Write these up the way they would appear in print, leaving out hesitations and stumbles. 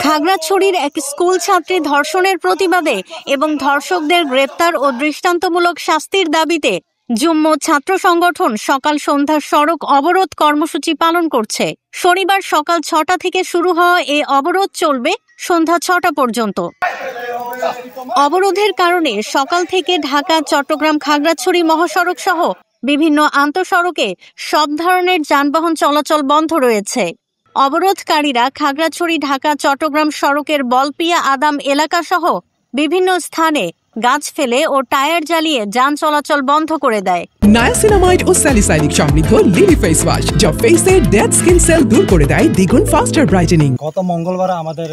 খাগড়াছড়ির এক স্কুল ছাত্রী ধর্ষণের প্রতিবাদে এবং ধর্ষকদের গ্রেপ্তার ও দৃষ্টান্তমূলক শাস্তির দাবিতে যুগ্ম ছাত্র সংগঠন সকাল সন্ধ্যা সড়ক অবরোধ কর্মসূচি পালন করছে। শনিবার সকাল ৬টা থেকে শুরু হওয়া এই অবরোধ চলবে সন্ধ্যা ৬টা পর্যন্ত। অবরোধের কারণে সকাল থেকে ঢাকা চট্টগ্রাম খাগড়াছড়ি মহাসড়ক সহ বিভিন্ন আন্তঃসড়কে সব ধরনের যানবাহন চলাচল বন্ধ রয়েছে। অবরোধকারীরা খাগড়াছড়ি ঢাকা চট্টগ্রাম সড়কের বলপিয়া আদাম এলাকা সহ বিভিন্ন স্থানে গাছ ফেলে ও টায়ার জ্বালিয়ে যান চলাচল বন্ধ করে দেয়। নায়াসিনামাইড ও স্যালিসাইলিক সমৃদ্ধ লিলি ফেস ওয়াশ যা ফেসের ডেড স্কিন সেল দূর করে দেয় দ্বিগুণ ফাস্টার ব্রাইটেনিং। গত মঙ্গলবার আমাদের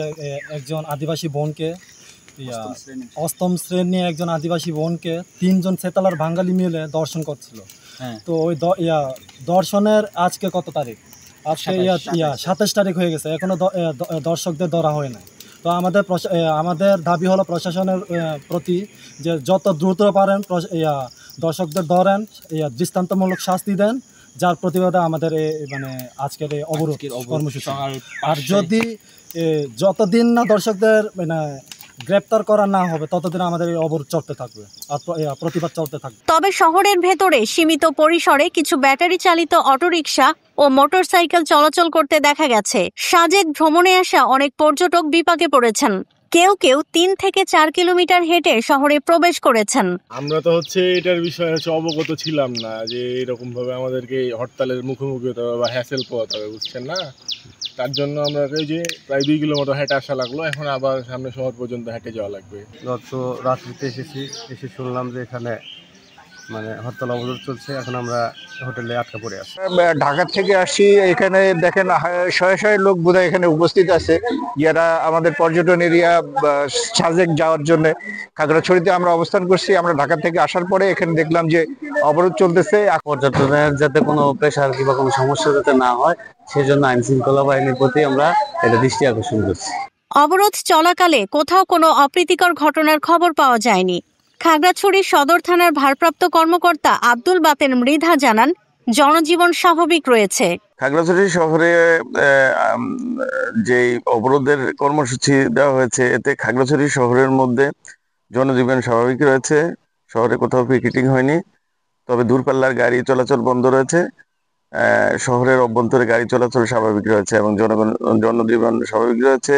একজন আদিবাসী বোনকে অষ্টম শ্রেণী একজন আদিবাসী বোনকে ৩ জন সেতালার বাঙালি মিলে দর্শন করছিল। তো ওই দর্শনের আজকে কত তারিখ? আজকে ২৭ তারিখ হয়ে গেছে, এখনো দর্শকদের ধরা হয় না। তো আমাদের দাবি হলো প্রশাসনের প্রতি যে যত দ্রুত পারেন দর্শকদের ধরেন, দৃষ্টান্তমূলক শাস্তি দেন, যার প্রতিবাদে আমাদের আজকের এই অবরোধ কর্মসূচি। আর যদি যতদিন না দর্শকদের গ্রেপ্তার করা না হবে ততদিন আমাদের এই অবরোধ চলতে থাকবে আর প্রতিবাদ চলতে থাকবে। তবে শহরের ভেতরে সীমিত পরিসরে কিছু ব্যাটারি চালিত অটোরিকশা ও মোটরসাইকেল চলাচল করতে দেখা গেছে। সাজেক ভ্রমণে আসা অনেক পর্যটক বিপাকে পড়েছেন। কেউ কেউ ৩ থেকে ৪ কিলোমিটার হেঁটে শহরে প্রবেশ করেছেন। আমরা তো এটার বিষয়ে অবগত ছিলাম না যে এরকম ভাবে আমাদেরকে হরতালের মুখোমুখি হতে হবে বা হ্যাসেল পোহাতে হবে, বুঝছেন না? তার জন্য আমরা প্রায় ২ কিলোমিটার হেঁটে আসা লাগলো, এখন আবার সামনে শহর পর্যন্ত হেঁটে যাওয়া লাগবে। গত রাত্রিতে এসে শুনলাম যে এখানে হরতাল অবরোধ চলছে, এখন আমরা হোটেলে আটকা পড়ে আছি। ঢাকা থেকে আসি, এখানে দেখেন শয়ে শয়ে লোক বোধহয় এখানে উপস্থিত আছে, যারা আমাদের পর্যটন এরিয়া সাজেক যাওয়ার জন্য খাগড়াছড়িতে আমরা অবস্থান করছি। আমরা ঢাকা থেকে আসার পরে এখানে দেখলাম যে অবরোধ চলতেছে। পর্যটনের যাতে কোনো প্রেশার কিংবা কোনো সমস্যা যাতে না হয় সেজন্য আইন শৃঙ্খলা বাহিনীর প্রতি আমরা এটা দৃষ্টি আকর্ষণ করছি। অবরোধ চলাকালে কোথাও কোনো অপ্রীতিকর ঘটনার খবর পাওয়া যায়নি। খাগড়াছড়ি সদর থানার ভারপ্রাপ্ত কর্মকর্তা আব্দুল বাতেন মৃধা জানান, জনজীবন স্বাভাবিক রয়েছে। খাগড়াছড়ি শহরে যে অবরোধের কর্মসূচি দেওয়া হয়েছে এতে খাগড়াছড়ি শহরের মধ্যে জনজীবন স্বাভাবিক রয়েছে। শহরে কোথাও পিকেটিং হয়নি, তবে দূরপাল্লার গাড়ি চলাচল বন্ধ রয়েছে। শহরের অভ্যন্তরে গাড়ি চলাচল স্বাভাবিক রয়েছে এবং জনজীবন স্বাভাবিক রয়েছে।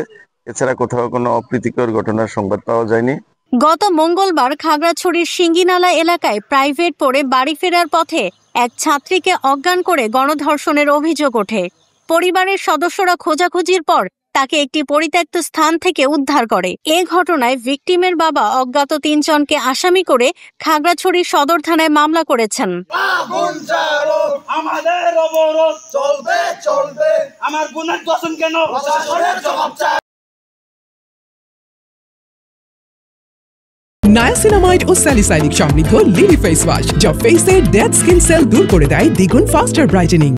এছাড়া কোথাও কোনো অপ্রীতিকর ঘটনার সংবাদ পাওয়া যায়নি। গত মঙ্গলবার খাগড়াছড়ির সিঙ্গিনালা এলাকায় প্রাইভেট পড়ে বাড়ি ফেরার পথে এক ছাত্রীকে অজ্ঞান করে গণধর্ষণের অভিযোগ ওঠে। পরিবারের সদস্যরা খোঁজাখুঁজির পর তাকে একটি পরিত্যক্ত স্থান থেকে উদ্ধার করে। এ ঘটনায় ভিকটিমের বাবা অজ্ঞাত ৩ জনকে আসামি করে খাগড়াছড়ি সদর থানায় মামলা করেছেন। নায়াসিনামাইড ও স্যালিসাইলিক সমৃদ্ধ লিলি ফেস ওয়াশ যা ফেসের ডেড স্কিন সেল দূর করে দেয় দ্বিগুণ ফাস্টার ব্রাইটেনিং।